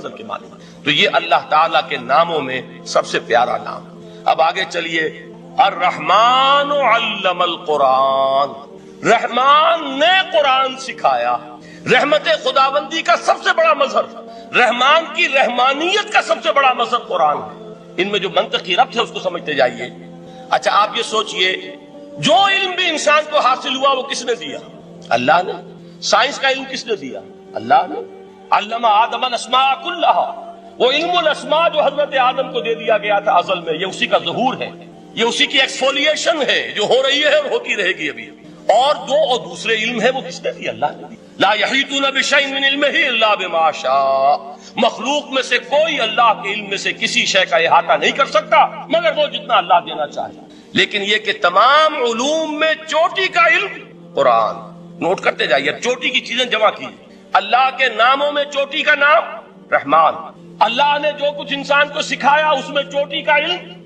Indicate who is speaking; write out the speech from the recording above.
Speaker 1: کے معنی۔ تو یہ اللہ تعالیٰ کے ناموں میں سب سے پیارا نام۔ اب آگے چلیے، الرحمن علم القرآن، رحمان نے قرآن سکھایا۔ رحمت خداوندی کا سب سے بڑا مظہر، رحمان کی رحمانیت کا سب سے بڑا مظہر قرآن ہے۔ ان میں جو منطقی ربط ہے اس کو سمجھتے جائیے۔ اچھا آپ یہ سوچئے، جو علم بھی انسان کو حاصل ہوا وہ کس نے دیا؟ اللہ نے۔ سائنس کا علم کس نے دیا؟ اللہ نے۔ علم آدم الاسماء کلھا، وہ علم الاسماء جو حضرت آدم کو دے دیا گیا تھا ازل میں، یہ اسی کا ظہور ہے، یہ اسی کی ایکسفولیشن ہے جو ہو رہی ہے اور ہوتی رہے گی ابھی۔ اور دوسرے علم ہے وہ کس نے دیا؟ اللہ نے۔ لا یحیطون بشیء من علمہ الا بما شاء، مخلوق میں سے کوئی اللہ کے علم میں سے کسی شے کا احاطہ نہیں کر سکتا مگر وہ جتنا اللہ دینا چاہے۔ لیکن یہ کہ تمام علوم میں چوٹی کا علم قرآن، نوٹ کرتے جائیے، چوٹی کی چیزیں جمع کی۔ اللہ کے ناموں میں چوٹی کا نام رحمان، اللہ نے جو کچھ انسان کو سکھایا اس میں چوٹی کا علم